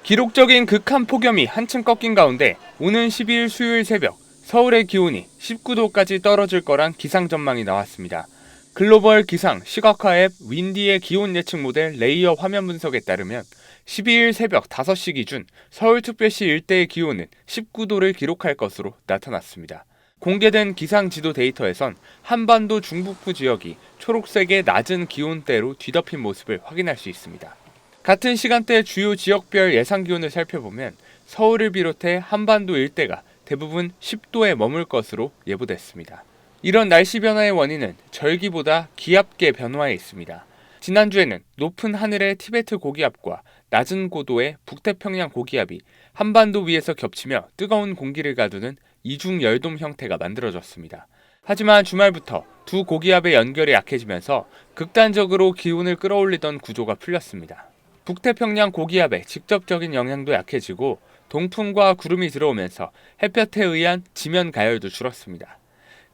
기록적인 극한 폭염이 한층 꺾인 가운데 오는 12일 수요일 새벽 서울의 기온이 19도까지 떨어질 거란 기상 전망이 나왔습니다. 글로벌 기상 시각화 앱 윈디의 기온 예측 모델 레이어 화면 분석에 따르면 12일 새벽 5시 기준 서울특별시 일대의 기온은 19도를 기록할 것으로 나타났습니다. 공개된 기상 지도 데이터에선 한반도 중북부 지역이 초록색의 낮은 기온대로 뒤덮인 모습을 확인할 수 있습니다. 같은 시간대 주요 지역별 예상 기온을 살펴보면 서울을 비롯해 한반도 일대가 대부분 10도에 머물 것으로 예보됐습니다. 이런 날씨 변화의 원인은 절기보다 기압계 변화에 있습니다. 지난주에는 높은 하늘의 티베트 고기압과 낮은 고도의 북태평양 고기압이 한반도 위에서 겹치며 뜨거운 공기를 가두는 이중 열돔 형태가 만들어졌습니다. 하지만 주말부터 두 고기압의 연결이 약해지면서 극단적으로 기온을 끌어올리던 구조가 풀렸습니다. 북태평양 고기압의 직접적인 영향도 약해지고 동풍과 구름이 들어오면서 햇볕에 의한 지면 가열도 줄었습니다.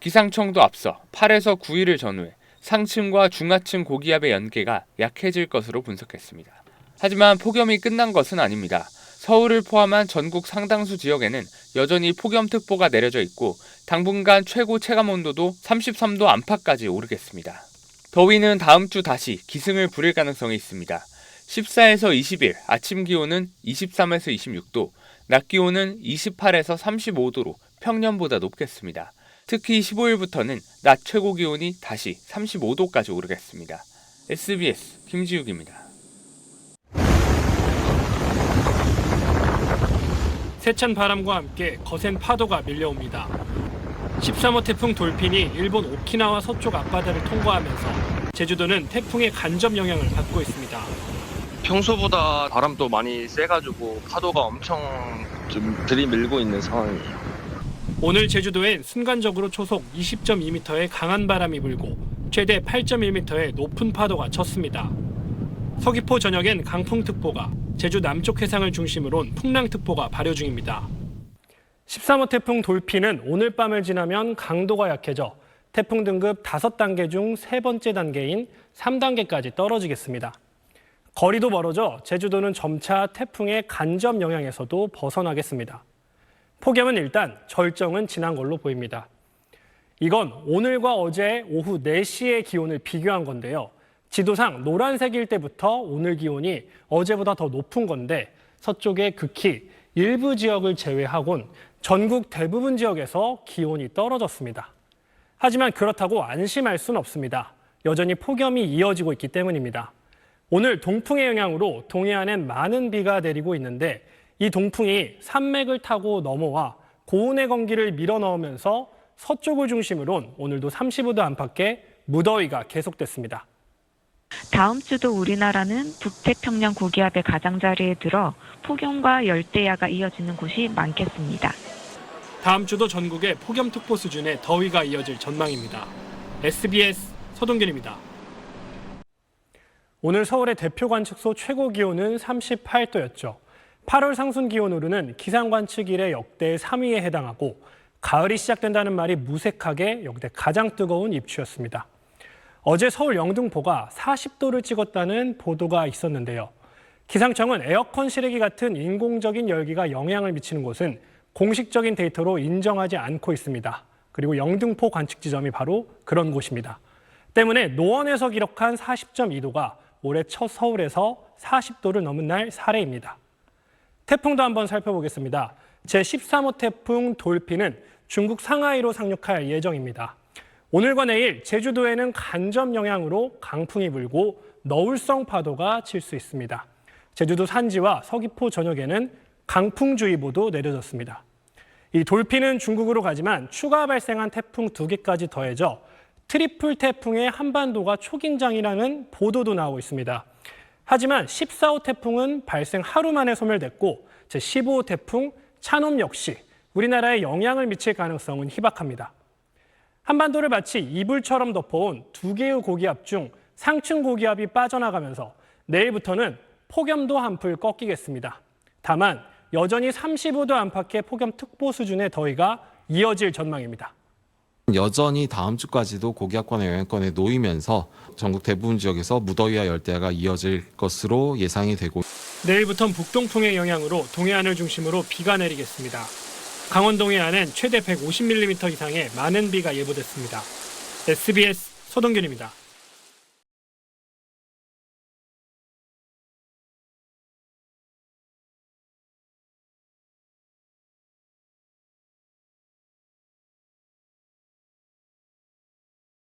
기상청도 앞서 8에서 9일을 전후해 상층과 중하층 고기압의 연계가 약해질 것으로 분석했습니다. 하지만 폭염이 끝난 것은 아닙니다. 서울을 포함한 전국 상당수 지역에는 여전히 폭염특보가 내려져 있고 당분간 최고 체감온도도 33도 안팎까지 오르겠습니다. 더위는 다음 주 다시 기승을 부릴 가능성이 있습니다. 14에서 20일 아침 기온은 23에서 26도, 낮 기온은 28에서 35도로 평년보다 높겠습니다. 특히 15일부터는 낮 최고 기온이 다시 35도까지 오르겠습니다. SBS 김지욱입니다. 세찬 바람과 함께 거센 파도가 밀려옵니다. 13호 태풍 돌핀이 일본 오키나와 서쪽 앞바다를 통과하면서 제주도는 태풍의 간접 영향을 받고 있습니다. 평소보다 바람도 많이 세가지고 파도가 엄청 좀 들이밀고 있는 상황이에요. 오늘 제주도엔 순간적으로 초속 20.2m의 강한 바람이 불고 최대 8.1m의 높은 파도가 쳤습니다. 서귀포 전역엔 강풍특보가, 제주 남쪽 해상을 중심으로 온 풍랑특보가 발효 중입니다. 13호 태풍 돌핀은 오늘 밤을 지나면 강도가 약해져 태풍 등급 5단계 중 3번째 단계인 3단계까지 떨어지겠습니다. 거리도 멀어져 제주도는 점차 태풍의 간접 영향에서도 벗어나겠습니다. 폭염은 일단 절정은 지난 걸로 보입니다. 이건 오늘과 어제 오후 4시의 기온을 비교한 건데요. 지도상 노란색일 때부터 오늘 기온이 어제보다 더 높은 건데 서쪽의 극히 일부 지역을 제외하곤 전국 대부분 지역에서 기온이 떨어졌습니다. 하지만 그렇다고 안심할 수는 없습니다. 여전히 폭염이 이어지고 있기 때문입니다. 오늘 동풍의 영향으로 동해안엔 많은 비가 내리고 있는데 이 동풍이 산맥을 타고 넘어와 고온의 공기를 밀어넣으면서 서쪽을 중심으로 오늘도 35도 안팎의 무더위가 계속됐습니다. 다음 주도 우리나라는 북태평양 고기압의 가장자리에 들어 폭염과 열대야가 이어지는 곳이 많겠습니다. 다음 주도 전국에 폭염특보 수준의 더위가 이어질 전망입니다. SBS 서동균입니다. 오늘 서울의 대표 관측소 최고 기온은 38도였죠. 8월 상순 기온으로는 기상 관측 이래 역대 3위에 해당하고 가을이 시작된다는 말이 무색하게 역대 가장 뜨거운 입추였습니다. 어제 서울 영등포가 40도를 찍었다는 보도가 있었는데요. 기상청은 에어컨 실외기 같은 인공적인 열기가 영향을 미치는 곳은 공식적인 데이터로 인정하지 않고 있습니다. 그리고 영등포 관측 지점이 바로 그런 곳입니다. 때문에 노원에서 기록한 40.2도가 올해 첫 서울에서 40도를 넘은 날 사례입니다. 태풍도 한번 살펴보겠습니다. 제13호 태풍 돌핀은 중국 상하이로 상륙할 예정입니다. 오늘과 내일 제주도에는 간접 영향으로 강풍이 불고 너울성 파도가 칠 수 있습니다. 제주도 산지와 서귀포 전역에는 강풍주의보도 내려졌습니다. 이 돌핀은 중국으로 가지만 추가 발생한 태풍 2개까지 더해져 트리플 태풍의 한반도가 초긴장이라는 보도도 나오고 있습니다. 하지만 14호 태풍은 발생 하루 만에 소멸됐고 제15호 태풍 찬홈 역시 우리나라에 영향을 미칠 가능성은 희박합니다. 한반도를 마치 이불처럼 덮어온 2개의 고기압 중 상층 고기압이 빠져나가면서 내일부터는 폭염도 한풀 꺾이겠습니다. 다만 여전히 35도 안팎의 폭염특보 수준의 더위가 이어질 전망입니다. 여전히 다음 주까지도 고기압과 영향권에 놓이면서 전국 대부분 지역에서 무더위와 열대야가 이어질 것으로 예상이 되고 내일부터는 북동풍의 영향으로 동해안을 중심으로 비가 내리겠습니다. 강원 동해안은 최대 150mm 이상의 많은 비가 예보됐습니다. SBS 서동균입니다.